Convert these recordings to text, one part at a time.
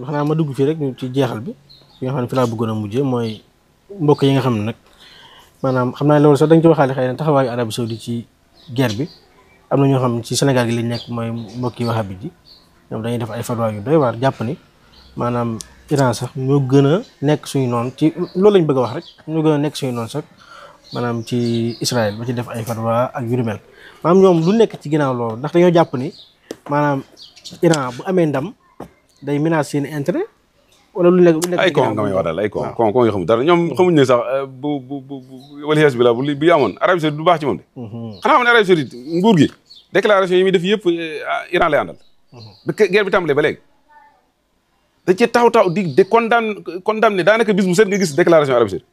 xanaa ma dugg fii rek ñu ci jeexal bi nga xam ne fi laa bëggoon a mujjee mooy mbokk yi nga xam ne nag maanaam xam naa loolu sax dañ ci waxaale xëy na taxawaayu Arabie Saoudite ci guerre bi am na ñoo xam ci Sénégal gi lañ nekk mooy mbokk yi wahabit ji ñoom dañuy def ay fatwa yu doy waar jàpp ni maanaam Iran sax ñoo gën a nekk suñu noonu ci loolu lañ bëgg a wax rek ñoo gën a nekk suñu noonu sax maanaam ci Israël ba ci def ay fatwa ak yu mel maanaam ñoom lu nekk ci ginnaaw loolu ndax dañoo jàpp ni maanaam Iran bu amee ndam day menacer seen intérêt wala lu nekk ay kon nga may wax daal ay kon yoo xamul dara ñoom xamuñ ne sax bu waliyees bi la bi amoon Arabie Saoudite du baax ci moom de xanaa xam ne Arabie Saoudite nguur gi déclaration yi muy def yëpp Iran lay àndal ba guerre bi tàmbalee ba léegi da ci taxaw di condamné daanaka bis bu set nga gis déclaration Arabie Saoudite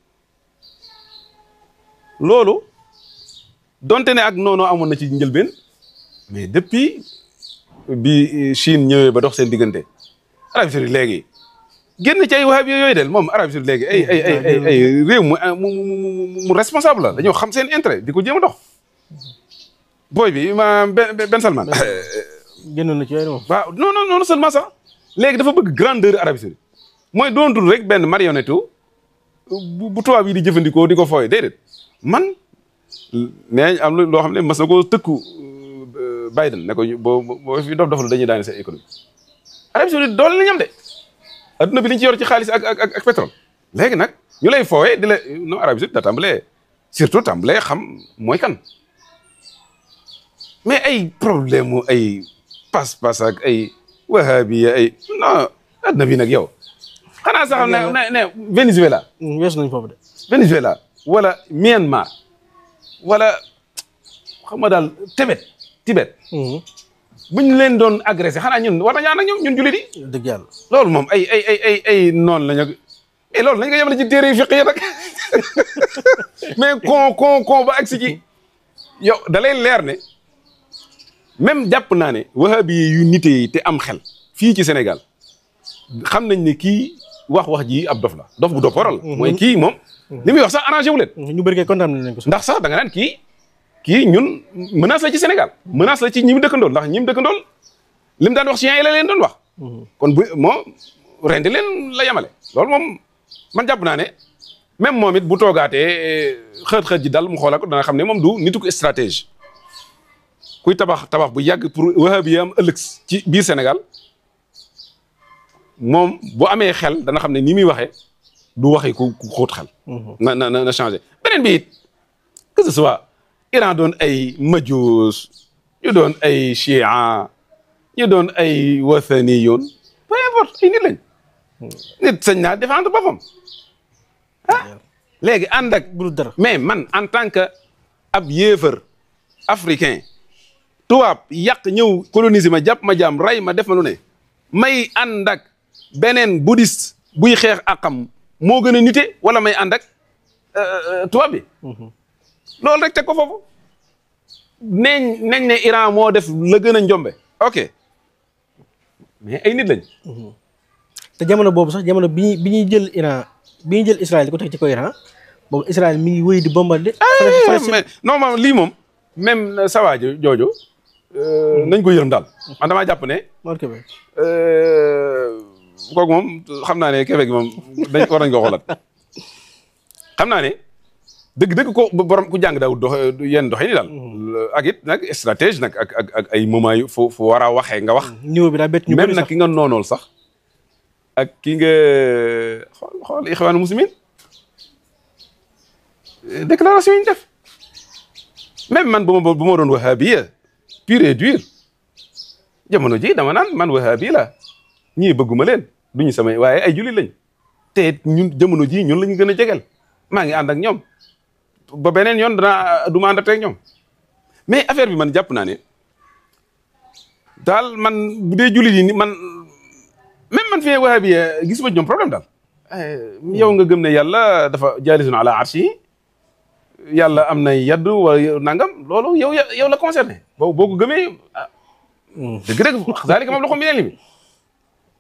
loolu donte ne ak noonu amoon na ci njëlbeen mais depuis bi Chine ñëwee ba dox seen diggante Arabie Saoudite léegi génn ci ay wahabi yooyu del moom Arabie Saoudite léegi ay réew mu responsable la dañoo xam seen intérêt di ko jéem a dox booy bi ma Ben Salman génnoon na ci yooyu moom waaw non seulement sax léegi dafa bëgg grandeur Arabie Saoudite mooy doontul rek benn marionnette bu tubaab yi di jëfandikoo di ko fooy déedéet man nee am loo xam ne mas na ko tëkku Biden ne ko boo fi dof dañuy daane seen économie Arabie Saoudite doole la ñam de adduna bi liñ ci yor ci xaalis ak pétrole léegi nag ñu lay foowee di la non Arabie Saoudite da tàmbalee surtout tàmbalee xam mooy kan mais ay problème mu ay pas-pas ak ay wahabiya ay non adduna bi nag yow xanaa sax ne Venezuela weesu nañ foofu de Venezuela wala Myanmar wala xam nga daal Tibet buñ leen doon agressé xanaa ñun war nañu ànd ak ñun jullit yi dëgg yàlla loolu moom ay noonu la ñu et loolu nañ ko yemale ci téere yi fiq yi nag mais kon ba agsi ci yow da lay leer ne même jàpp naa ne wahabi yu nite yi te am xel fii ci Sénégal xam nañ ne kii wax ji ab dof la dof bu dopporal mooy kii moom li muy wax sax arrangé wu leen ñu bëri kay condamné nañ ko ndax sax da nga naan kii ñun menace la ci Sénégal menace la ci ñi mu dëkkandool ndax ñi mu dëkkandool li mu daan wax chiens yi la leen doon wax kon bu moo rendi leen la yemale loolu moom man jàpp naa ne même moom it bu toogaatee xët ji dal mu xoolal ko dana xam ne moom du nitu ko stratégie kuy tabax bu yàgg pour wahabi am ëllëg ci biir Sénégal moom bu amee xel dana xam ne ni muy waxee du waxee ku xóot xel na changé beneen bi it que ce soit Iran doon ay majuus ñu doon ay chia ñu doon ay wathaniyun peu importe ay nit lañ nit sañ naa défendre boppam léegi ànd ak bu dara mais man en tant que ab yéefar africain tubaab yàq ñëw coloniser ma jàpp ma jaam ray ma def ma lu ne may ànd ak beneen bouddhiste buy xeex akam moo gën a nite wala may ànd ak tubaab bi loolu rek teg ko foofu nañ ne Iran moo def la gën a njombe ok mais ay nit lañ te jamono boobu sax jamono bi ñuy jël Iran bi ñuy jël Israël di ko teg ci ko Iran boobu Israël mi ngi wéy di bombardé mais non moom lii moom même sawa jooju nañ ko yërëm daal man damaa jàpp ne kooku moom xam naa ne Québec gi moom war nañ ko xoolaat xam naa ne dëgg ko borom ku jàng daawut yenn doxe ni daal ak it nag stratégie nag ak ay moment yu fu war a waxee nga wax niveau bi daa bett ñu même nag ki nga noonool sax ak ki nga xool Ixwaanu Muslimin déclaration yi ñu def même man bu ma doon wahabiya pur et dur jamono ji dama naan man wahabi la ñii bëgguma leen duñu samay waaye ay jullit lañ te ñun jamono ji ñun lañu gën a jegel maa ngi ànd ak ñoom ba beneen yoon du ma àndatee ak ñoom mais affaire bi man jàpp naa ne daal man bu dee jullit yi man même man fii wahabi gisuma ñoom problème daal yow nga gëm ne yàlla dafa jaalisun ala arshi yàlla am na yadd wala nangam loolu yow la concerné boo ko gëmee dëgg-dëgg zalika moom la ko minel bi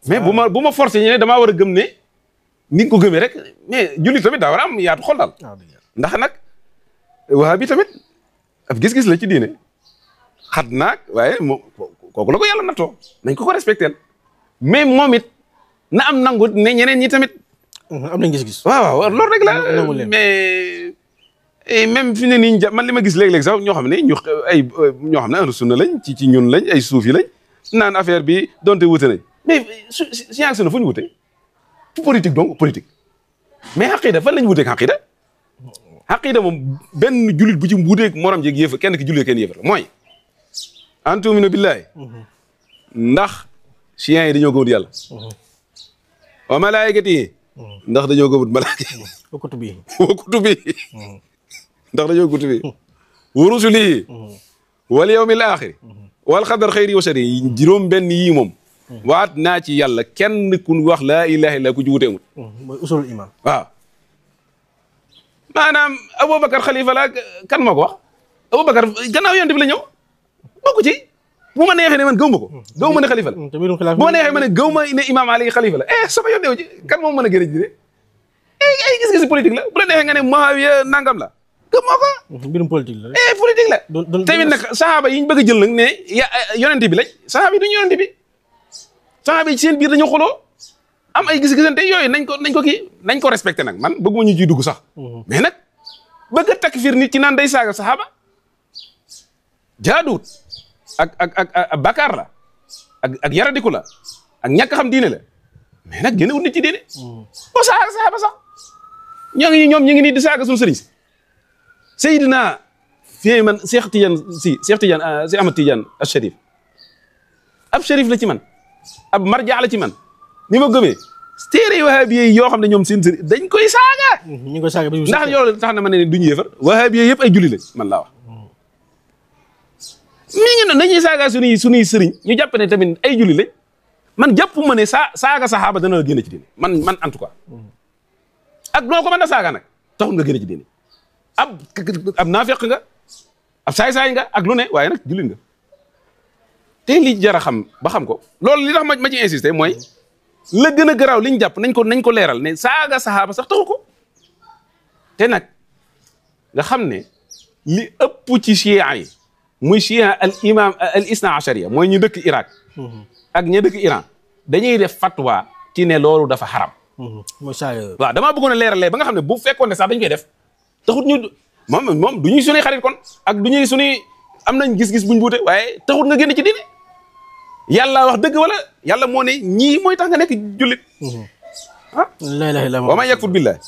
mais bu ma forcé ñu ne damaa war a gëm ne ni nga ko gëmee rek mais jullit tamit daa war a am yaatu xol daal ndax nag wahabi tamit ab gis-gis la ci diine xat naag waaye moom kooku la ko yàlla nattoo nañ ko respecté mais moom it na am nangu ne ñeneen ñi tamit. am nañ gis-gis. waaw loolu rek la nangu leen. mais même fi ne nii man li ma gis léeg-léeg sax ñoo xam ne ñoo xam ne ahlu sunna lañ ci ñun lañ ay suufi lañ naan affaire bi donte wute nañ mais si ak sunna fu ñu wute politique donc politique mais xaqida fan lañ wuteeg xaqida xaqida moom benn jullit bu ci wuteeg morom jeeg yéefa kenn ki jullee kenn yéefa la mooy an tu'minu billahi ndax chiens yi dañoo gëmut yàlla wa malaayikati yi ndax dañoo gëmut malaaka yi wa kutubi wa kutubi ndax dañoo kutubi wa rusuli wal yawmil axiri wal xadar xayri wa sharri juróom benn yii moom waat naa ci yàlla kenn ku wax laa ilaha illa ku ci wuteemut mooy usulul iman. waaw maanaam Aboubacar xalifa la kan moo ko wax Aboubacar gannaaw yonent bi la ñëw bokku ci bu ma neexee ne man gëw ma ko gëw ma ne xalifa la te mbirum xilaaf bu ma neexee ma ne gëw ma ne imam Ali xalifa la sama yoon neew ci kan moom mën a gën a jide ay gis-gisi politique la bu la neexee nga ne Muawiya nangam la gëm moo ko mbirum politique la. politique la tamit nag sahaaba yi ñu bëgg a jël nag ne yonent bi lañ sahaaba yi duñu yonent bi sahaaba yi ci seen biir dañoo xuloo am ay gis-gisante yooyu nañ ko respecté nag man bëgguma ñu ciy dugg sax mais nag bëgg a takfir nit ci naan day saaga sahaaba jaaduwut ak bakkaar la ak yaradiku la ak ñàkk xam diine la mais nag génne wut nit ci diine boo saaga sahaaba sax ñoom ñu ngi nii di saaga suñu sëriñ si Seydina fii man Cheikh Tidiane si Ahmad Tidiane al Sharif ab Sharif la ci man ab marja la ci man ni ma gëmee téere wahabi yi yoo xam ne ñoom seen sëriñ dañ koy saaga ñu ngi koy saaga ba ndax yow tax na ma ne duñu yéefar wahabi yi yëpp ay julli lañ man laa wax mi ngi noonu nañuy saaga suñuy sëriñ ñu jàpp ne tamit ay julli lañ man jàpp ma ne saaga saxaaba dana la génne ci diine man en tout cas ak noo ko mën a saaga nag taxul nga génne ci diine ab naafeq nga ab saay-saay nga ak lu ne waaye nag jullit nga te li jar a xam ba xam ko loolu li tax ma ci insister mooy la gën a garaaw li ñu jàpp nañ ko leeral ne saaga saxaaba sax taxu ko te nag nga xam ne li ëpp ci chia yi muy chia al imam al isna achariya mooy ñu dëkk Irak ak ña dëkk Iran dañuy def fatwa ci ne loolu dafa xaram mooy saa waaw damaa bëggoon a leeralee ba nga xam ne bu fekkoon ne sax dañ koy def taxut ñu moom du ñuy suñuy xarit kon ak du ñuy suñuy am nañ gis-gis buñ buute waaye taxut nga génn ci diine yàlla wax dëgg wala yàlla moo ne ñii mooy tax nga nekk jullit ah la ilaha illa wa man yakfur billahi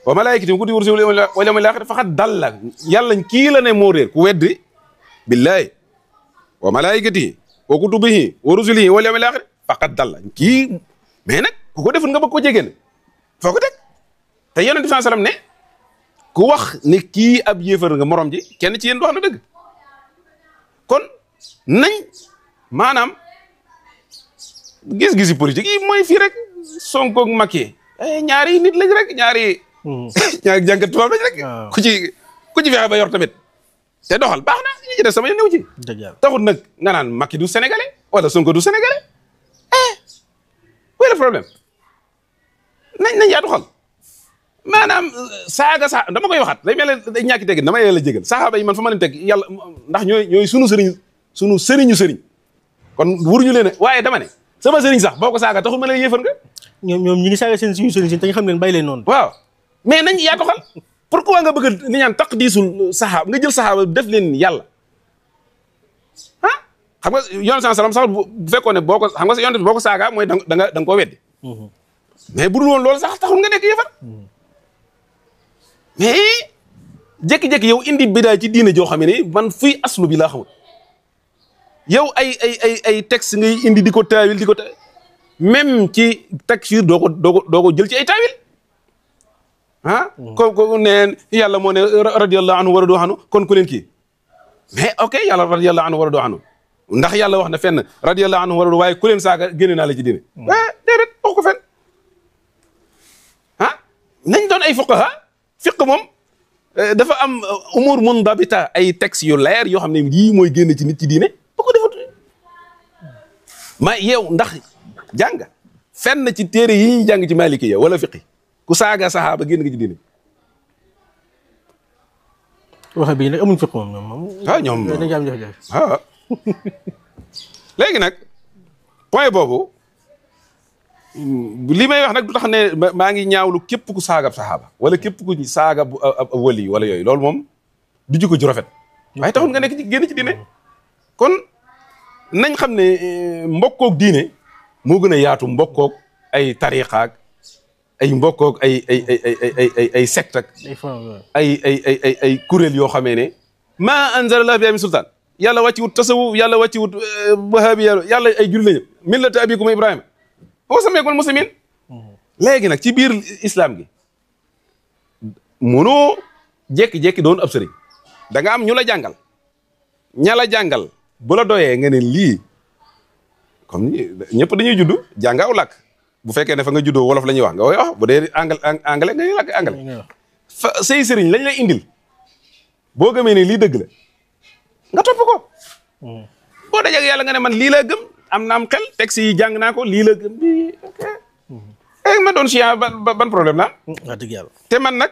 wa malaikatihi wa kutubihi wa rusulihi wal yawmil akhir faqad dalla yàlla kii la ne moo réer ku weddi billahi wa malaikatihi wa kutubihi wa rusulihi wal yawmil akhir faqad dalla kii mais nag ku ko deful nga bëgg ko jégéen foo ko teg te yonent bi sallallahu alayhi wasallam ne ku wax ne kii ab yéefar nga morom ji kenn ci yéen wax na dëgg kon nañ maanaam gis-gisi politique yi mooy fii rek Sonko ak Macky ñaari nit lañ rek ñaari jàngat tubaab lañ rek ku ci fexe ba yor tamit te doxal baax na ñi ci def sama néew ci taxut nag nga naan Macky du sénégalais wala Sonko du sénégalais le problème nañ yaa doxal maanaam saaga dama koy waxaat day mel ne day ñàkki tegg dama yàlla jégal saxaaba yi man fa ma leen teg yàlla ndax ñooy sunu sëriñu sëriñ kon wuruñu leen waaye dama ne sama sëriñ sax boo ko saaga taxul ma leen yéefar nga ñoom ñi ngi saaga suñu sëriñ si te ñu xam leen bàyyi leen noonu waaw mais nañ yaa doxal pourquoi nga bëgg li ñaan taqdiisul saxaaba nga jël saxaaba def leen yàlla ah xam nga yoon sallam sax bu fekkoon ne boo ko xam nga yoon boo ko saaga mooy da nga koo weddi mais bu dul woon loolu sax taxul nga nekk yéefar mais jékki-jékki yow indi bidaa ci diine joo xam ne man fuy aslu bi laa xamul yow ay texte ngay indi di ko taawil même ci takfir doo ko jël ci ay taawil ah ko neen yàlla moo ne radiyallahu anhu wa radu anhu kon ku leen kii mais ok yàlla radiyallahu anhu wa radu anhu ndax yàlla wax na fenn radiyallahu anhu wa radu waaye ku leen saaga génne naa la ci diine déedéet wax ko fenn ah nañ doon ay fuqaha fiq moom dafa am umur mundabita ay textes yu leer yoo xam ne yii mooy génn ci nit ci diine bu ko defut ma yow ndax jàng fenn ci téere yi ñuy jàng ci malikiya wala fiqi ku saaga saxaaba génn nga ci diine waxe bii nag amuñ fiq moom ñoom dañ am jafe-jafe léegi nag point boobu li may wax nag du tax ne maa ngi ñaawlu képp ku saagab saxaaba wala képp ku saaga ab wali wala yooyu loolu moom du jikko ju rafet waaye taxul nga nekk ci génn ci diine kon nañ xam ne mbokkoog diine moo gën a yaatu mbokkoog ay tariqaak ay mbokkoog ay secte ak ay kuréel yoo xamee ne maa anzalallahu bihaa min sultaan yàlla wàcci wut tasawuf yàlla wàcci wut wahabi yàlla ay julli lañu millata abikum ibrahima boo sameekul muslimin léegi nag ci biir islam gi munoo jekki-jekki doon ab sëriñ da nga am ñu la jàngal ña la jàngal bu la doyee nga ne lii comme ñëpp dañuy judd jàng aw làkk bu fekkee ne fa nga juddoo wolof la ñuy wax nga koy wax bu dee anglais nga làkk anglais fa say sëriñ lañ lay indil boo gëmee ne lii dëgg la nga topp ko boo dajeg yàlla nga ne man lii laa gëm am na am xel texte yi jàng naa ko lii la gëm bi ok ma doon chian ban problème la wax dëgg yàlla te man nag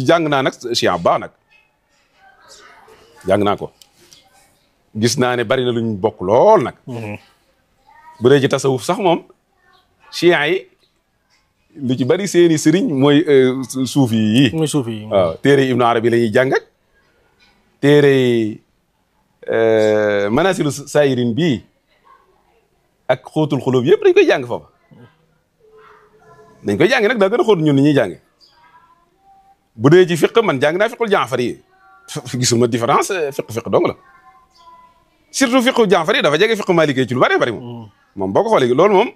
jàng naa nag chian baax nag jàng naa ko gis naa ne bari na luñ bokk lool nag bu dee ci tasawuf sax moom chian yi lu ci bari seeni sëriñ mooy suufi yi mooy suufi yi waaw téere Ibnu Arabi la ñuy jàng ak téere manasilu saayirin bii ak xóotul xulóob yëpp dañ koy jàng foofa dañ koy jàng nag daa gën a xóot ñun ni ñuy jànge bu dee ci fiq man jàng naa fiqul Jaafari yi gisuma différence fiq dong la surtout fiqu Jaafari dafa jege fiqu Maliki ci lu bari bari moom boo ko xoolee loolu moom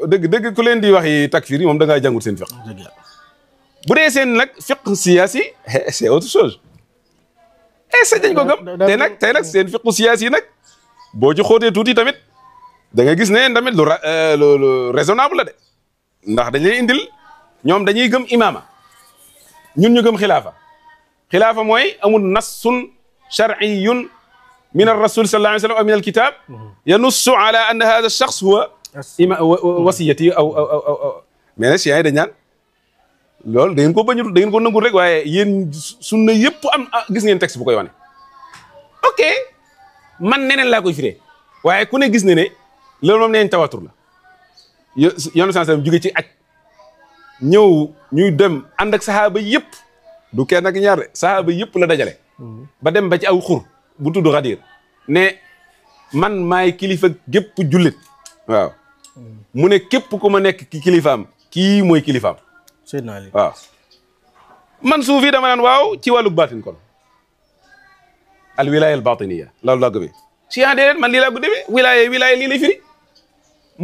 dëgg ku leen di wax yi takfir yi moom da ngaa jàngut seen fiq bu dee seen nag fiq siyaasi c'est autre chose sañ dañ ko gëm te nag seen fiqu siyaasi yi nag boo ci xóotee tuuti tamit da nga gis ne tamit lu raisonnable la de ndax dañ lay indil ñoom dañuy gëm imaama ñun ñu gëm xilaafa mooy amul nassun shar'iyyun min ar-rasul sallallahu alayhi wa sallam aw min al-kitab yanussu ala anna hadha ash-shakhs huwa wasiyati aw mais nag siyaay dañ naan loolu da ngeen ko bañu da ngeen ko nangul rek waaye yéen sunna yëpp am gis ngeen texte bu koy wane ok man neneen laa koy firee waaye ku ne gis ne loolu moom neen tawatur la yoonu sallam jóge ci aj ñëw ñuy dem ànd ak saxaaba yëpp du kenn ak ñaar de saxaaba yëpp la dajale ba dem ba ci aw xur bu tudd Xadir ne man maay kilifa gépp jullit waaw mu ne képp ku ma nekk ki kilifaam kii mooy kilifaam Seydina Ali waaw man suufi dama naan waaw ci wàllu baatin kon al wilaya al batiniya loolu laa gëmee chian déedéet man lii laa ko demee wilaya lii lay firi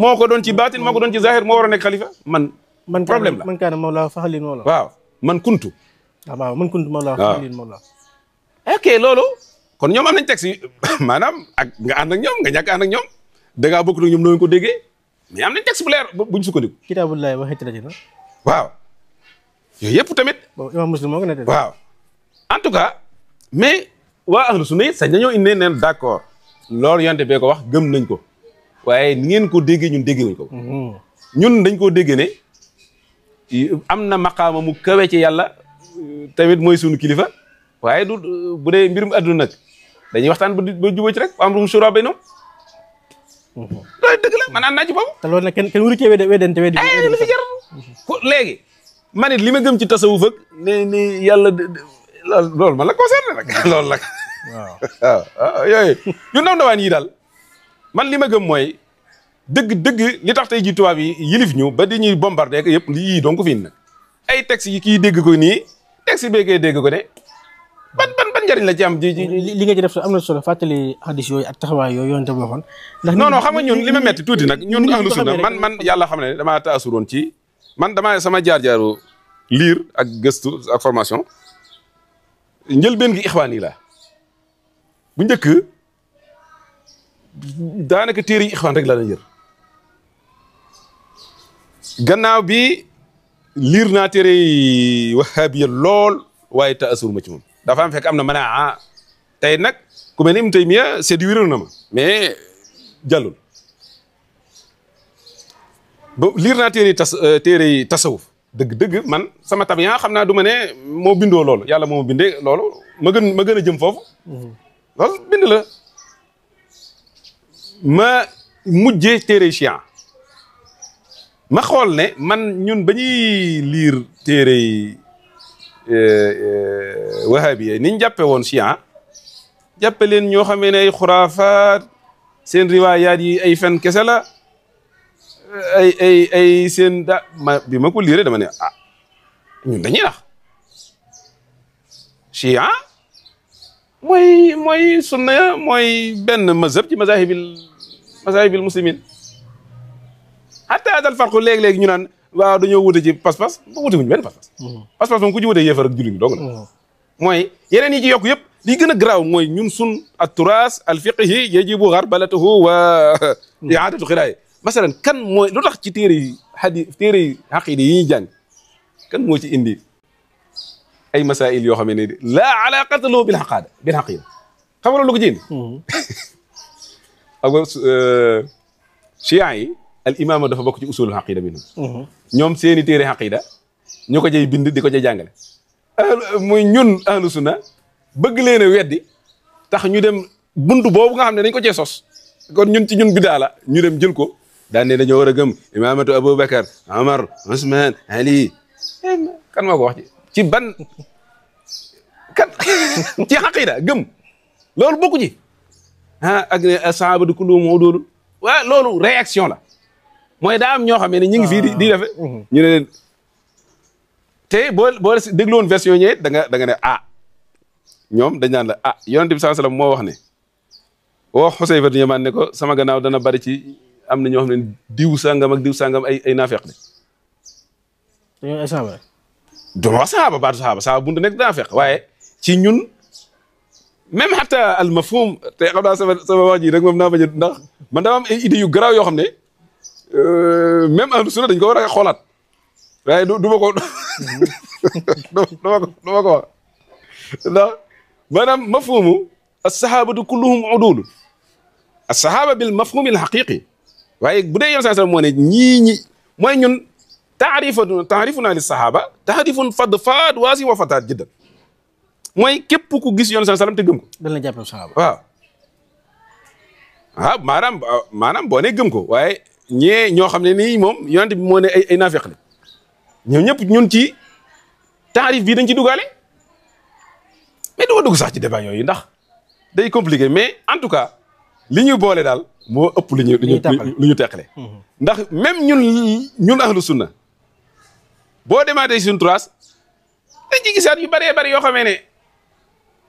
moo ko doon ci baatin moo ko doon ci zahir moo war a nekk xalifa man problème la man kaana mawla faxalin mawla waaw man kuntu waaw man kuntu mawla faxalin mawla ok loolu kon ñoom am nañ texte yi maanaam ak nga ànd ak ñoom nga ñàkk ànd ak ñoom da ngaa bokk nag ñoom noonu ko déggee mais am nañ texte bu leer buñ sukkandiku kitaabullahi wa hitratina waaw yooyu yëpp tamit boobu imam muslim moo ko nettali waaw en tout cas mais waa ahlu sunna it sañ dañoo indi neen d'accord loolu yonte bee ko wax gëm nañ ko waaye ni ngeen ko déggee ñun déggee wuñ ko ñun dañ koo déggee ne am na maqaama mu kawe ci yàlla tamit mooy sunu kilifa waaye du bu dee mbirum adduna nag dañuy waxtaan ba jubóo ci rek amrum shura baynahum loolu dëgg la man ànd naa ci boobu te loolu nag kenn wuru cee weddente weddi li fi jar léegi man it li ma gëm ci tasawuf ak ni yàlla loolu man la concerné nag loolu nag waaw yooyu yu ndaw ndawaan yi daal man li ma gëm mooy dëgg li tax tey ji tubaab yi yilif ñu ba di ñuy bombardé ko yëpp lii donc fi nag ay textes yi kii dégg ko nii texte bee koy dégg ko ne ban njëriñ la ci am ji li nga ci def am na solo fàttali hadis yooyu ak taxawaay yooyu yoonte boo xoon ndax non xam nga ñun li ma metti tuuti nag ñun ahlu sunna man yàlla xam ne damaa taasuroon ci man damaa sama jaar-jaaru lire ak gëstu ak formation njëlbeen gi ixwaan yi la bu njëkk daanaka téere yi ixwaan rek laa doon yër gannaaw bi lire naa téere yi wahabiya lool waaye taasur ma ci moom dafa am fekk am na mën a tey nag ku mel ni Ibn Taymiya séduire na ma mais jàllul ba lire naa téere yi tasawuf dëgg man sama tabiya xam naa du ma ne moo bindoo loolu yàlla moo bindee loolu ma gën a jëm foofu loolu bind la ma mujjee téere chian ma xool ne man ñun ba ñuy liir téere yi wahabi yi niñ jàppe woon chia jàppe leen ñoo xamee ne ay xuraafaat seen riwaayaat yi ay fen kese la ay seen bi ma ko liiree dama ne ah ñun dañuy nax chia mooy sunna mooy benn mazhab ci mazahibil muslimin hatta dal farqu léegi-léegi ñu naan waaw dañoo wute ci pas-pas ba wute wuñu benn pas-pas pas-pas moom ku ci wutee yéefar ak jullit dong la mooy yeneen yi ci yokk yëpp li gën a garaaw mooy ñun sun at-turaas al-fiqhi yajibu gharbalatuhu wa i'adatu xiraay masalan kan mooy lu tax ci téere yi téere yi aqida yi ñuy jàng kan moo ci indi ay masail yoo xam ne laa alaqata lahu bil aqida xam nga lu ko ci indi ak chia yi al imama dafa bokk ci usulul aqida bi ñoom seeni téere aqida ñu ko jay bind di ko jay jàngale muy ñun ahlu sunna bëgg leen a weddi tax ñu dem buntu boobu nga xam ne dañ ko cee sos kon ñun ci ñun bidaa la ñu dem jël ko daan ne dañoo war a gëm imamatu Aboubacar Omar Ousmane Ali kan moo ko wax ci ban kan ci aqida gëm loolu bokku ci ak ne sahabatu kulluhum udulun waaw loolu réaction la mooy daa am ñoo xam ne ñu ngi fii di defe ñu ne leen te boo dégloon version ñëwee da nga ne ñoom dañ naan la yonent bi sallallahu alayhi wasallam moo wax ne woo Xusayfa ibn Yamaan ne ko sama gannaaw dana bari ci am na ñoo xam ne diw sangam ak diw sangam ay naafeq de dañoo ay saaba duma wax saaba baatu saaba buntu nekk naafeq waaye ci ñun même hatta al mafhum te xam naa sama wax ji rek moom naa bañ a ndax man dama am ay idées yu garaaw yoo xam ne même ahlu sunna dañ ko war a xoolaat waaye du ma ko du ma ko wax ndax maanaam mafhumu as-sahabatu kulluhum udul as-sahaba bil mafhum al haqiqi waaye bu dee yoon saa moo ne ñii mooy ñun taarifuna lis sahaba taarifun fadfaad waasi wa fataat jiddan mooy képp ku gis yoon saa te gëm ko dañ la jàppee sahaba waaw maanaam boo ne gëm ko waaye ñee ñoo xam ne nii moom yonent bi moo ne ay naafeq la ñoom ñëpp ñun ci taarif bii dañ ci dugaale mais duma dugg sax ci débat yooyu ndax day compliqué mais en tout cas li ñuy boole daal moo ëpp lu ñu teqale ndax même ñun ahlu sunna boo demaatee suñu trace dañ ci gisaat yu bëree bëri yoo xamee ne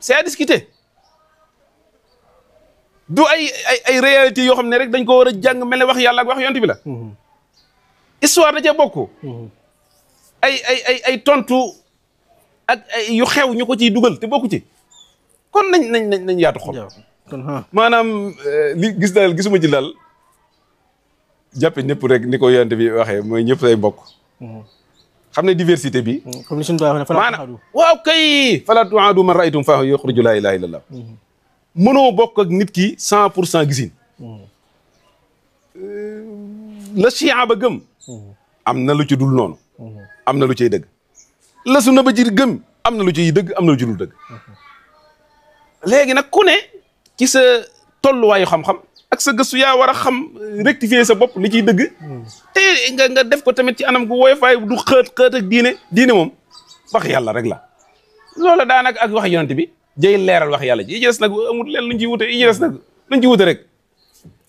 c'est à discuter du ay réalité yoo xam ne rek dañ ko war a jàng mel ne wax yàlla ak wax yonent bi la histoire da cee bokk ay tontu ak yu xew ñu ko ciy dugal te bokku ci kon nañ yaatu xol maanaam li gisuma ci daal jàppe ñëpp rek ni ko yonent bi waxee mooy ñëpp say mbokk xam ne diversité bi comme ni suñu doon wax ne maanaam waaw kay fala tuaadu man raaytum faahu yuxriju laa ilaha illallah mënoo bokk ak nit ki 100% gisin la chia ba gëm am na lu ci dul noonu am na lu ciy dëgg la sunna ba ji gëm am na lu ciy dëgg am na lu ci dul dëgg léegi nag ku ne ci sa tolluwaayu xam-xam ak sa gëstu yaa war a xam rectifier sa bopp li ciy dëgg te nga def ko tamit ci anam gu woyofaay du xët ak diine moom wax yàlla rek la loola daanaka ak wax yonent bi jëy leeral wax yàlla ji yi des nag amul leen luñ ciy wute yi des nag luñ ci wute rek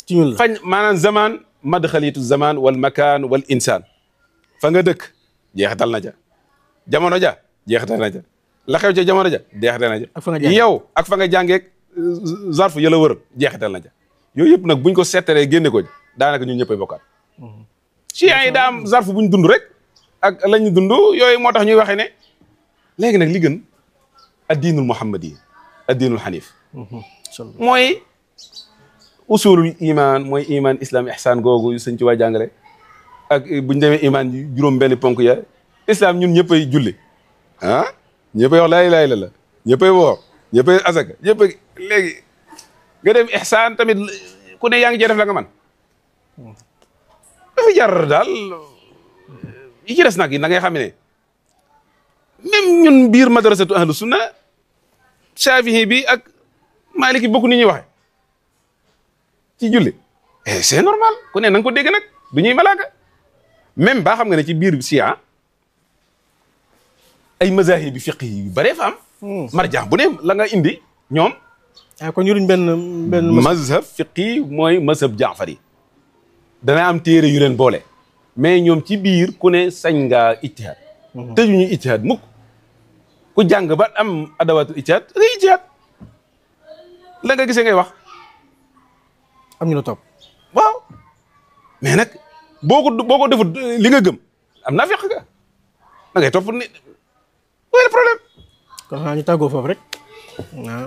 ci ñun la fañ maanaam zaman madxalitu zaman wal makaan wal insaan fa nga dëkk jeexital na ja jamono ja jeexital na ja la xew ca jamono ja jeexital na ja yow ak fa nga jàngeeg zarf yëla wër jeexital na ja yooyu yëpp nag buñ ko seetaree génne ko daanaka ñun ñëppay bokkaat ci yi daa am zarf buñ dund rek ak lañu dund yooyu moo tax ñuy waxee ne léegi nag li gën addiinul muhammadi addiinul xanif mooy usulul iman mooy iman islam ihsan googu sëñ ci waa jàngale ak buñ demee iman juróom benn ponk ya islam ñun ñëppay julli ñëppay wax laa ilaaha illallaah ñëppay woor ñëppay asaka ñëppay léegi nga dem ihsan tamit ku ne yaa ngi cee def la nga man dafa jar daal yi ci des nag yi da ngay xam ne même ñun biir madrasatu ahlu sunna Shafi'i bi ak Maliki bokku ni ñuy waxe ci julli c'est normal ku ne na nga ko dégg nag du ñuy malaaka même baa xam nga ne ci biir Chia ay mazahib bi fiqh yu bëree fa am. marjaan bu ne la nga indi ñoom. kon yoruñ benn mazhab fiqh mooy mazhab jaafari dana am téere yu leen boole mais ñoom ci biir ku ne sañ ngaa ijtihaad. tëjuñu ijtihaad mukk ku jàng ba am adawatul ijtihaad nga ijtihaad la nga gisee ngay wax. am ñu la topp. waaw mais nag boo ko defut li nga gëm am naa fekk nga da ngay topp ni wala problème. kon xanaa ñu tàggoo foofu rek.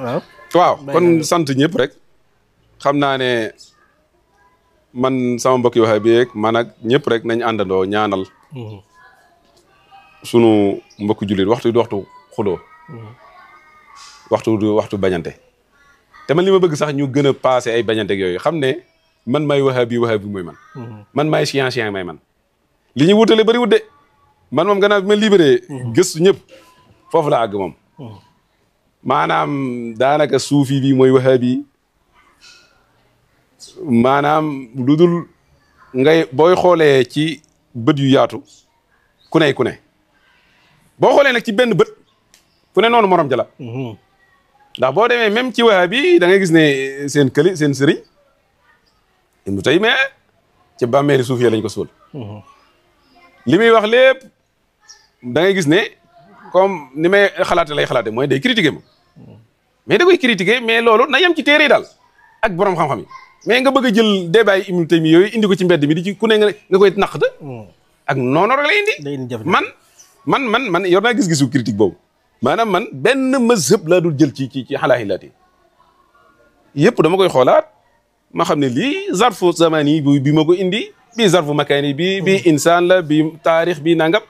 waaw. waaw kon sant ñëpp rek xam naa ne man sama mbokk yi waxe bi yeeg man ak ñëpp rek nañ àndandoo ñaanal. sunu mbokk jullit waxtu du waxtu xuloo. waxtu bañante. te man li ma bëgg sax ñu gën a passé ay bañanteeg yooyu xam ne man maay wahabi mooy man. man maay chian may man. li ñuy wutale bëri wut de man moom gannaaw bi ma libéré. gëstu ñëpp foofu la àgg moom. maanaam daanaka suufi bi mooy wahabi maanaam lu dul ngay booy xoolee ci bët yu yaatu ku ne boo xoolee nag ci benn bët ku ne noonu morom jala ndax boo demee même ci wahabi da ngay gis ne seen sëriñ Ibnu Taymiyya ci bàmmeeli suufi lañ ko suul. li muy wax lépp da ngay gis ne comme ni may lay xalaate mooy day critiquer ma mais da koy critiquer mais loolu na yem ci téere yi daal ak borom xam-xam yi mais nga bëgg a jël débat yi Ibnu Taymiyya yooyu indi ko ci mbedd mi di ci ku ne nga koy naq de ak noonu rek lay indi. man yor naa gis-gisu critique boobu maanaam man benn mazhab laa dul jël ci xalaaxilaat yi yëpp dama koy xoolaat ma xam ne lii zarfu zamani bi ma ko indi bii zarfu makaani bi insaan la bi taarix bi nangam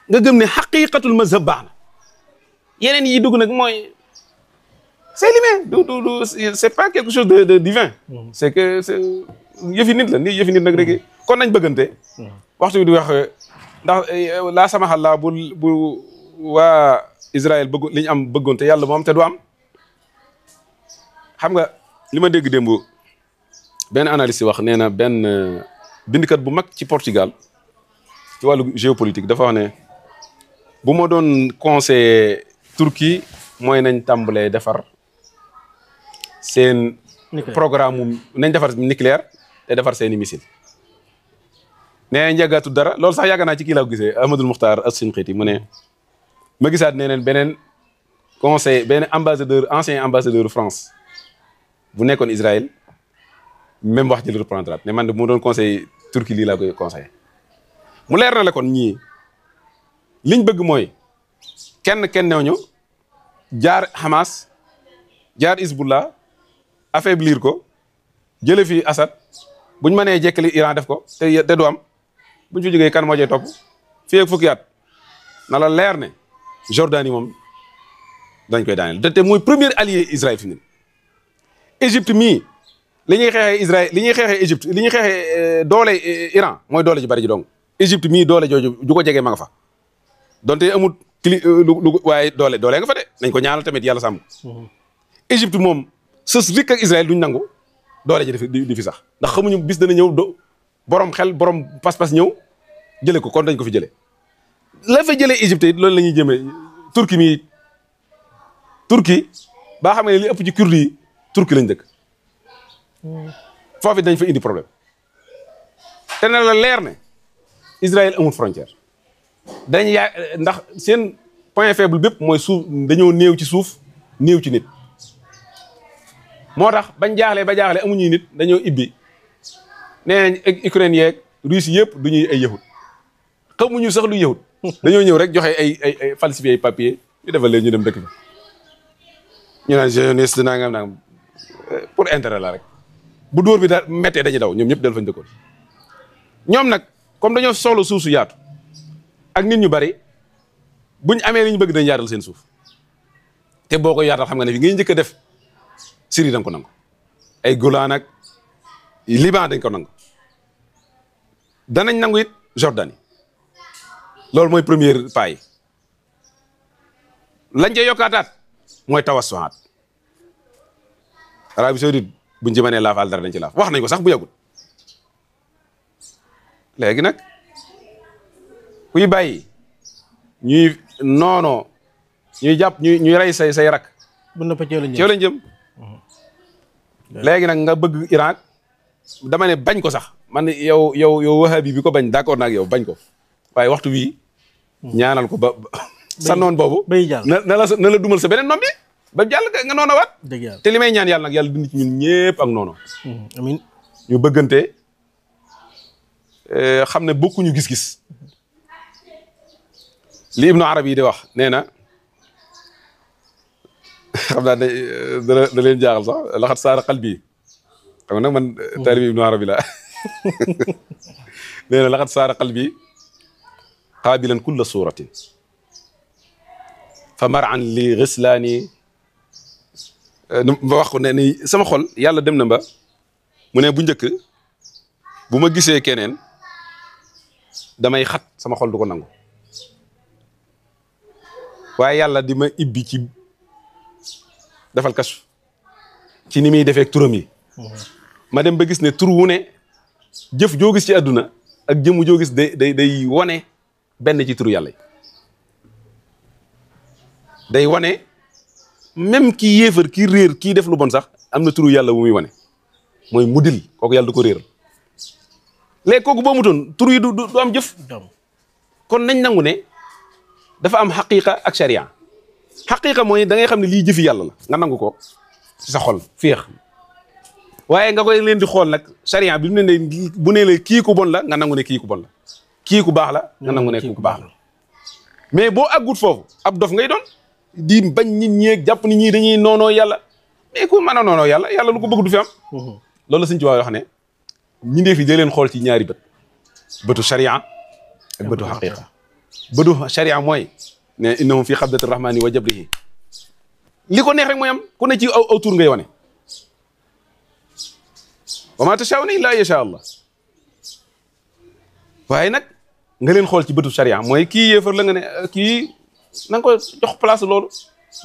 nga gëm ne xaqiqatul mazhab baax na yeneen yi dugg nag mooy c'est limé du c'est pas quelque chose de divin. c'est que c'est yëfi nit la ni yëfi nit nag rek kon nañ bëggante waxtu bi di wax ndax laa samaxallaa bu waa Israël bëgg li ñu am bëggoon te yàlla moom te du am xam nga li ma dégg démb benn analyste wax nee na benn bindkat bu mag ci Portugal ci wàllu géopolitique dafa wax ne bu ma doon conseiller Turquie mooy nañ tàmbalee defar seen programme nañ defar nucléaire te defar seeni missile nee njàggaatu dara loolu sax yàgg naa ci kii laa ko gisee Ahmadul Muxtaar as-Sinqiti mu ne ma gisaat ne beneen conseil benn ancien ambassadeur France bu nekkoon Israël même wax ji la reprendre ne man de mu doon conseil Turquie lii laa koy conseillé mu leer na la kon ñii liñ bëgg mooy kenn ñooñu jaar Hamas jaar Hezbollah affaiblir ko jële fi Assad buñ mënee jekkali Iran def ko te du am buñ fi jógee kan moo cee topp fii ak fukki at na la leer ne Jordanie moom dañ koy daaneel te mooy premier allié Israël fi mu ne Égypte mii li ñuy xeexee Israël li ñuy xeexee Égypte li ñuy xeexee doole Iran mooy doole ji bari ji dong Égypte mii doole jooju ju ko jegee ma nga fa donte amul waaye doole nga fa de nañ ko ñaanal tamit yàlla sàmm Égypte moom sës rikk ak Israël duñ nangu doole ji di fi sax ndax xamuñu bis dana ñëw borom xel borom pas-pas ñëw jëlee ko kon dañ ko fi jëlee la fa jëlee Égypte it loolu la ñuy jëmee Turquie baa xam ne li ëpp ci Kurdes yi Turquie lañ dëkk foofu dañ fa indi problème te na la leer ne Israël amul frontière dañ ndax seen point faible bépp mooy suuf dañoo néew ci suuf néew ci nit moo tax bañ jaaxle amuñuy nit dañoo ibbi nee nañ Ukraine yeeg Russie yëpp du ñuy ay yahut xamuñu sax lu yahut dañoo ñëw rek joxe ay falsifié ay papier ñu defal leen ñu dem dëkk bi ñu naan jeunesse nangam pour intérêt la rek bu dóor bi daal méttee dañuy daw ñoom ñëpp del fañ dëkkoon ñoom nag comme dañoo soxla suuf su yaatu ak nit ñu bari buñ amee li ñu bëgg dañ yaatal seen suuf te boo ko yaatal xam nga ne fi ngay njëkk a def Syrie da nga ko nangu ay Golan ak Liban dañ ko nangu danañ nangu it Jordanie loolu mooy premier pas yi lañ cee yokkaataat mooy tawassuwaat Arabie Saoudite buñ ci mënee laafaal dara dañ ci laaf wax nañ ko sax bu yàggul léegi nag kuy bàyyi ñuy noonoo ñuy jàpp ñuy rey say rak bu noppee ci yow lañ jëm léegi nag nga bëgg Iran dama ne bañ ko sax man yow wahabi bi ko bañ d'accord naa ak yow bañ ko waaye waxtu bii ñaanal ko ba sa noon boobu na la dumal sa beneen noon bi ba jàll nga noona waat te li may ñaan yàlla nag yàlla dindi ci ñun ñëpp ak noono amiin ñu bëggante xam ne bokkuñu gis-gis li Ibnu Arabi yi di wax nee na xam naa da leen jaaxal sax laxat saara qalbi xam nga nag man taalibi Ibnu Arabi la nee na laxat saara qalbi qaabilan kulla suratin fa mar'an li ghislaani ba wax ko ne ni sama xol yàlla dem na ba mu ne bu njëkk bu ma gisee keneen damay xat sama xol du ko nangu waaye yàlla di ma ibbi ci defal kasu ci ni muy defee turam yi ma dem ba gis ne tur wu ne jëf joo gis ci àdduna ak jëmu joo gis day wane benn ci turu yàlla yi day wane même kii yéefar kii réer kii def lu bon sax am na turu yàlla bu muy wane mooy mudil kooku yàlla du ko réeral léegi kooku boo mutoon tur yi du am jëf kon nañ nangu ne dafa am xaqiqa ak sharia xaqiqa mooy da ngay xam ne lii jëfi yàlla la nga nangu ko ci sa xol féex waaye nga koy leen di xool nag sharia bi bu ne la kii ku bon la nga nangu ne kii ku bon la kii ku baax la nga nangu ne kii ku baax la mais boo àggut foofu ab dof ngay doon di bañ nit ñeeg jàpp nit ñi dañuy noonoo yàlla mais ku mën a noonoo yàlla lu ko bëgg du fi am loolu la suñ ci wax ne ñindee fi dee leen xool ci ñaari bët bëtu sharia ak bëtu xaqiqa bëtu sharia mooy ne innahum fi xabdati rahmani wa jabrihi li ko neex rek mooy am ku ne ci aw tur ngay wane wa ma tashaa'una illa yasha Allah waaye nag nga leen xool ci bëtu sharia mooy kii yéefar la nga ne kii na nga ko jox place loolu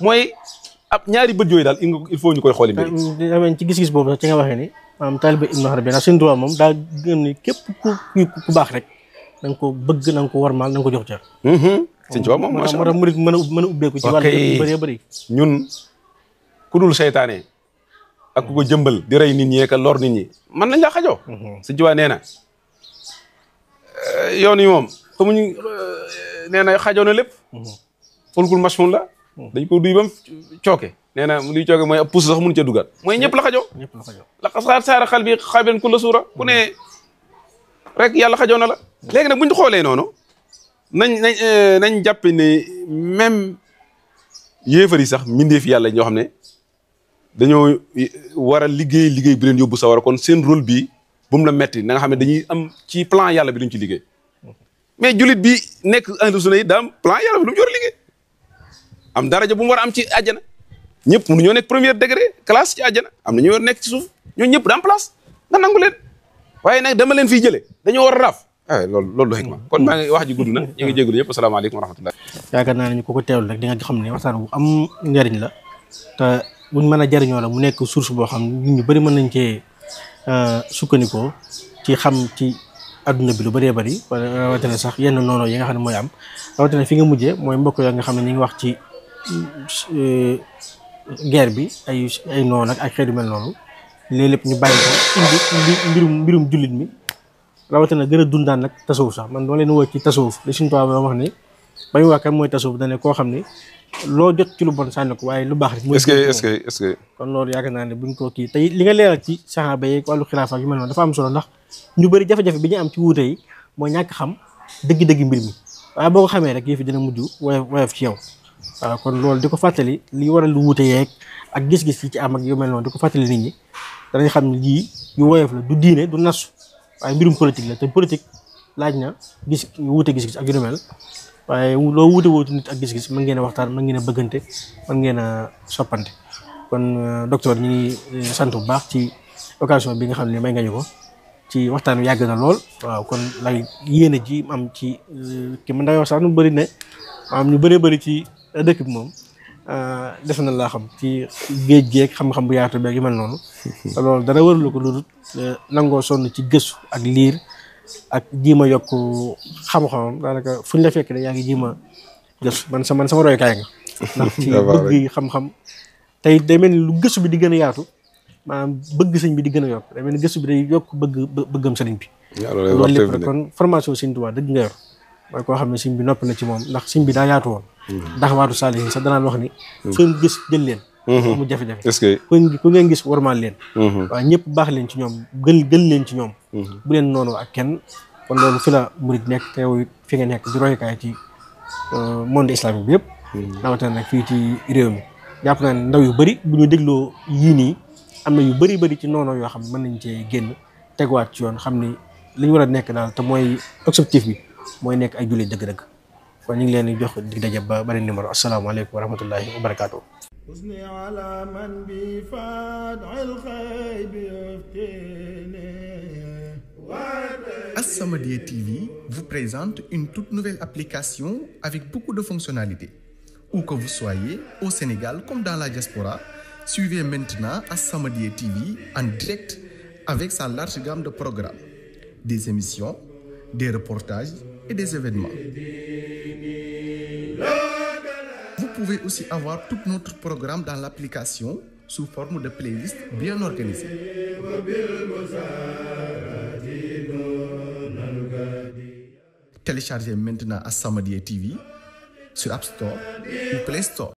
mooy ab ñaari bët yooyu daal il faut ñu koy xooli mbir ci gis-gis boobu sax ci nga waxee ni maanaam taalibe Ibnu Arabi nag seen moom daa gëm ni képp ku baax rek na nga ko bëgg na nga ko warmaal na nga ko jox cër sëñ Tuubaa moom moo tax murid mën a ubbeeku ci wàllu bëree bëri ñun ku dul seytaane ak ku ko jëmbal di rey nit ñi ak lor nit ñi man nañ laa xajoo sëñ Tuubaa nee na yoon yi moom xamuñu nee na xajoo na lépp fulkul mashhun la dañ ko duy bam cooke nee na luy cooke mooy ab puus sax mënu ca dugal mooy ñëpp la xajoo la xasaar saara xal bi xaben ku la suura ku ne rek yàlla xajoo na la léegi nag buñ xoolee noonu nañ jàppe ne même yéefar yi sax mbindeef yàlla ñoo xam ne dañoo war a liggéey bi leen yóbbu sawara kon seen rôle bi bu mu la metti na nga xam ne dañuy am ci plan yàlla bi duñ ci liggéey mais jullit bi nekk ahlu sunna yi daa am plan yàlla bi lu mu war a liggéey am daraja bu mu war a am ci àjjana ñëpp mënu ñoo nekk premier degré classe ci àjjana am na ñu war nekk ci suuf ñoo ñëpp da am place nga nangu leen waaye nag dama leen fiy jëlee dañoo war a raaf loolu du xikma kon maa ngi wax ji gudd na ñu ngi jégalu ñëpp asalaamaaleykum wa rahmatullah yaakaar naa ne ñu ko teewlu rek di nga xam ne waxtaan bu am njariñ la te buñ mën a jariñoo la mu nekk source boo xam ne ñu bëri mën nañ cee sukkandikoo ci xam ci adduna bi lu bëree bëri wala rawatina sax yenn noonu yi nga xam ne mooy am rawatina fi nga mujjee mooy mbokk yoo nga xam ne ñu ngi wax ci guerre bi ay noonu ak ay xeetu mel noonu léegi lépp ñu bàyyi ko indi mbirum jullit mi rawatina gën a dundaan nag tasawuf sax man doo leen woo ci tasawuf li suñu tubaab wax ni ba ñu wax kan mooy tasawuf dane koo xam ne loo jot ci lu bon sànni ko waaye lu baax rek est-ce que kon loolu yaakaar naa ne buñ ko kii tey li nga leeral ci saxaaba yi wàllu xilaafa yu mel noonu dafa am solo ndax ñu bëri jafe-jafe bi ñu am ci wuute yi mooy ñàkk xam dëgg-dëgg mbir mi waaye boo ko xamee rek yëf yi dina mujj woyof ci yow waaw kon loolu di ko fàttali li waral lu wuute yeeg ak gis-gis yi ci am ak yu mel noonu di ko fàttali nit ñi danañ xam ne lii yu woyof la du diine du nasu waaye mbirum politique la te politique laaj na wuute gis-gis ak yu nu mel waaye loo wuute nit ak gis-gis mën ngeen a waxtaan mën ngeen a bëggante mën ngeen a soppante kon docteur ñu ngi sant bu baax ci occasion bi nga xam ne may nga ñu ko ci waxtaan wi yàgg na lool waaw kon lay yéene ji am ci ki mën naa wax sax nu bëri ne am ñu bëree bëri ci dëkk bi moom def na laa xam ci géej geeg xam-xam bu yaatu beeg yu mel noonu te loolu dara waralu ko lu dul nangoo sonn ci gëstu ak liir ak jiima yokk xam-xamam daanaka fuñ la fekk de yaa ngi jiima gëstu man sama royukaay nga ndax ci bëgg xam-xam tey day mel ni lu gëstu bi di gën a yaatu maanaam bëgg sëñ bi di gën a yokk day mel ni gëstu bi day yokk bëggam sëriñ bi loolu lépp rek kon formation sëñ Tuubaa dëgg nga yor mooy koo xam ne sëñ bi noppi na ci moom ndax sëñ bi daa yaatu woon ndax waatu saalihin sax danaan wax ni seen gis jël leen mu jafe-jafe est-ce que ku ngeen gis warmaal leen waaw ñëpp baax leen ci ñoom gën leen ci ñoom bu leen noonu ak kenn kon loolu fi la murid nekk te yow fi nga nekk di royukaay ci monde islamique bi yëpp rawatina nag fii ci réew mi jàpp naa ne ndaw yu bëri bu ñu dégloo yii nii am na yu bëri ci noonu yoo xam ne mën nañ cee génn teguwaat ci yoon xam ni li ñu war a nekk daal te mooy objectif bi mooy nekk ay jullit dëgg-dëgg kon ñu ngi leen di jox dig daje ba beneen numéro asalaamaaleykum wa rahmatullahi wa barakaatu. As-Samadiyya TV vous présente une toute nouvelle application avec beaucoup de fonctionnalités. Où que vous soyez, au Sénégal comme dans la diaspora, suivez maintenant As-Samadiyya TV en direct avec sa large gamme de programmes, des émissions, des reportages et des événements. Vous pouvez aussi avoir tout notre programme dans l'application sous forme de playlist bien organisée. Téléchargez maintenant As-Samadiyya TV sur App Store ou Play Store.